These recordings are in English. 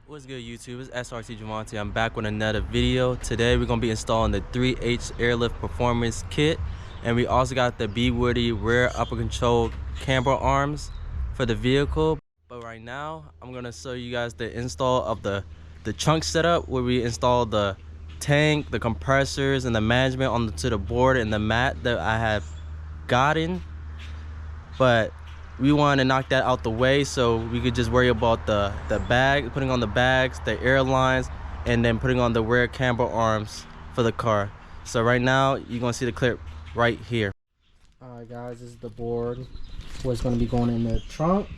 What's good, YouTube? It's srt.javanti. I'm back with another video. Today we're going to be installing the 3H Airlift Performance Kit, and we also got the B Woody rear upper control camber arms for the vehicle. But right now I'm going to show you guys the install of the trunk setup, where we install the tank, the compressors, and the management onto the board and the mat that I have gotten. But we want to knock that out the way so we could just worry about the bag, putting on the bags, the airlines, and then putting on the rear camber arms for the car. So right now you're gonna see the clip right here. Alright guys, this is the board what's going to be going in the trunk.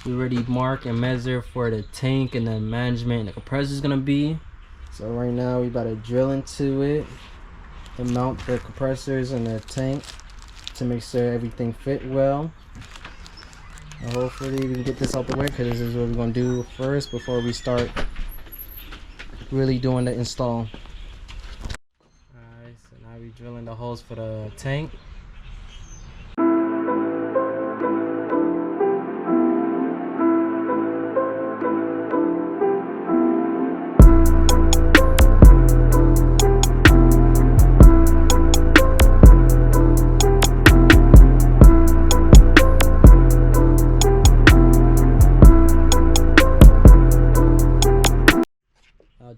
We already mark and measure for the tank and the management and the compressor is gonna be. So right now we about to drill into it and mount the compressors and the tank to make sure everything fit well. And hopefully we can get this out the way, because this is what we're going to do first before we start really doing the install. Alright, so now we're drilling the holes for the tank.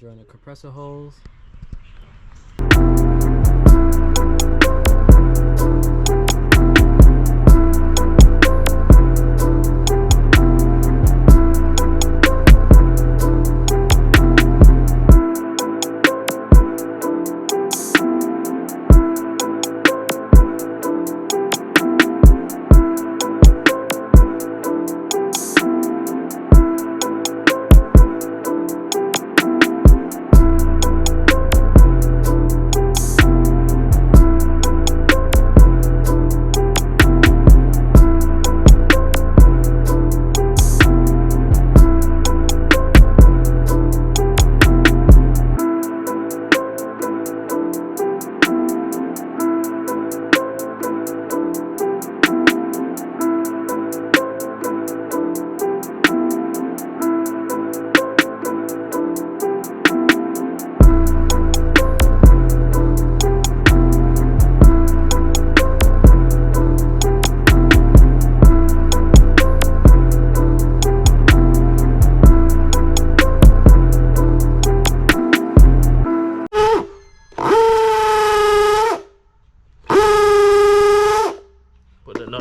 Drilling the compressor holes.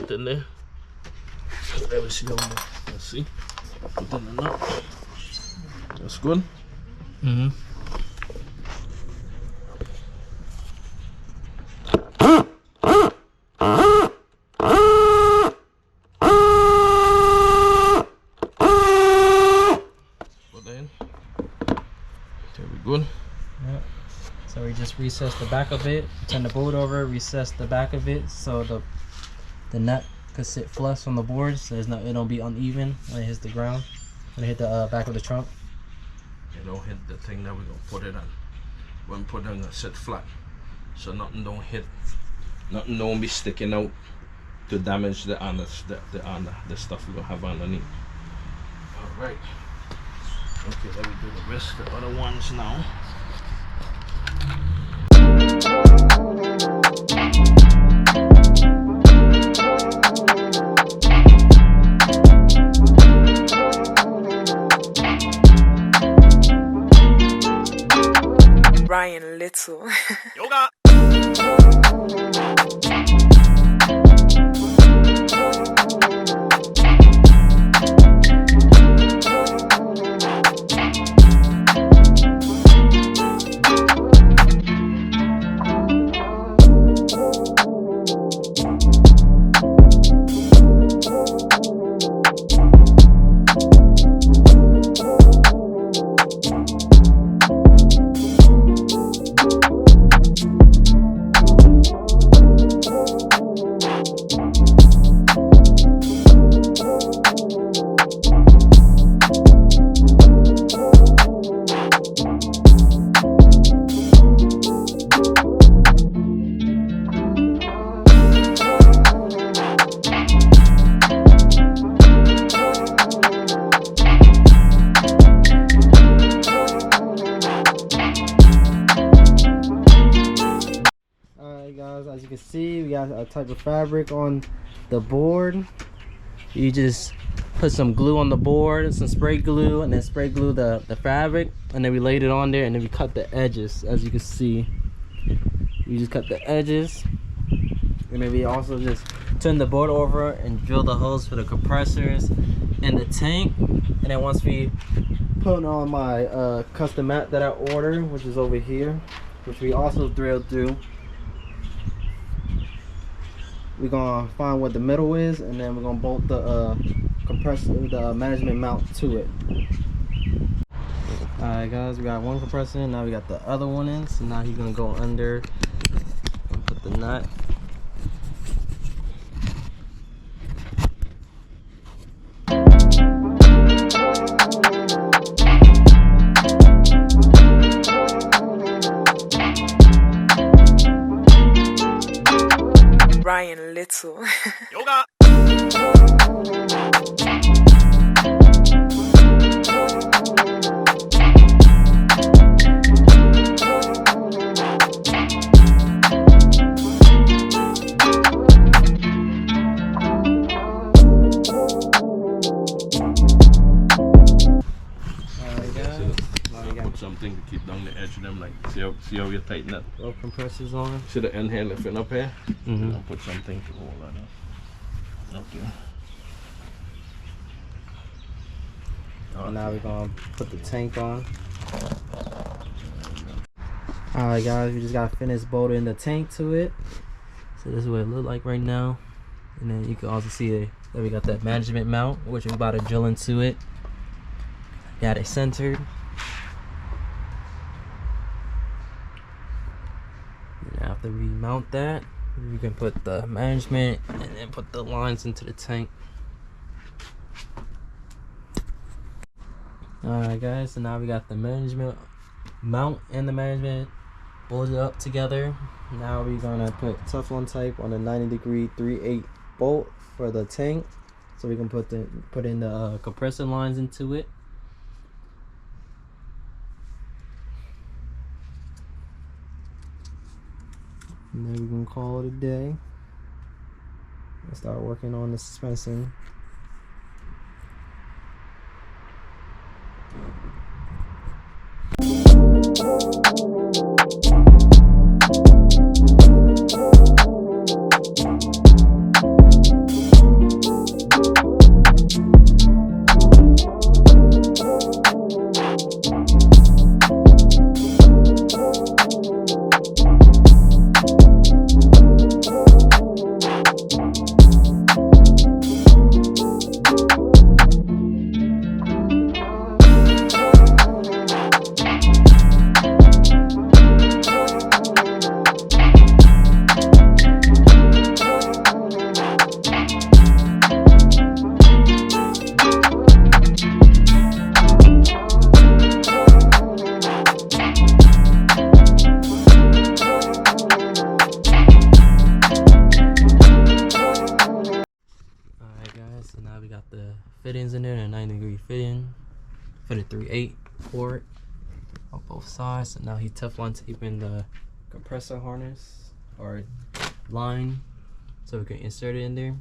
In there. Let me see how much. Let's see. Put in the nut. That's good. Put that in. Okay, we good. Yep. So we just recess the back of it, turn the board over, recess the back of it so the nut could sit flush on the board, so it don't be uneven when it hits the ground, when it hit the back of the trunk. It don't hit the thing that we're gonna put it on. When we put it on, it's gonna sit flat, so nothing don't hit, nothing don't be sticking out to damage the stuff we're gonna have underneath. All right. Okay, let me do the rest of the other ones now. Ryan Little. Yoga. can see, we got a type of fabric on the board. You just put some glue on the board, some spray glue, and then spray glue the fabric, and then we laid it on there, and then we cut the edges. As you can see, you just cut the edges, and then we also just turn the board over and drill the holes for the compressors and the tank. And then once we put on my custom mat that I ordered, which is over here, which we also drilled through, we're gonna find what the middle is, and then we're gonna bolt the compressor, the management mount to it. Alright guys, we got one compressor in, now we got the other one in, so now he's gonna go under and put the nut. Ryan Little. Yoga. Something to keep down the edge of them, like see how you tighten that. Both compressors on. See the end here lifting up here? Mm-hmm. I'll put something to hold that up. Okay. And now we're gonna put the tank on. Alright guys, we just gotta finish bolting the tank to it. So this is what it looks like right now. And then you can also see that we got that management mount, which we're about to drill into it. Got it centered. And after we mount that, we can put the management and then put the lines into the tank. Alright guys, so now we got the management mount and the management bolted up together. Now we're gonna put Teflon tape on the 90-degree 3/8 bolt for the tank, so we can put in the compressor lines into it. And then we're gonna call it a day and start working on the suspension. So now we got the fittings in there, a 90-degree fitting for the 3/8 port on both sides. So now he's Teflon taping the compressor harness or line so we can insert it in there.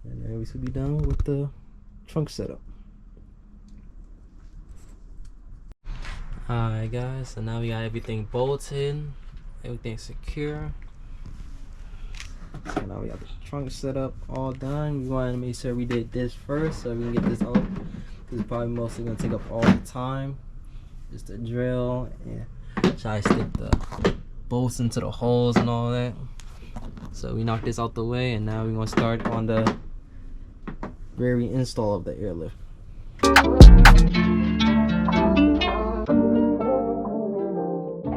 And then we should be done with the trunk setup. Alright guys, so now we got everything bolted, everything secure. So now we got the trunk set up all done. We wanted to make sure we did this first so we can get this out, because it's probably mostly going to take up all the time. Just to drill and try to stick the bolts into the holes and all that. So we knocked this out the way, and now we're going to start on the very install of the airlift.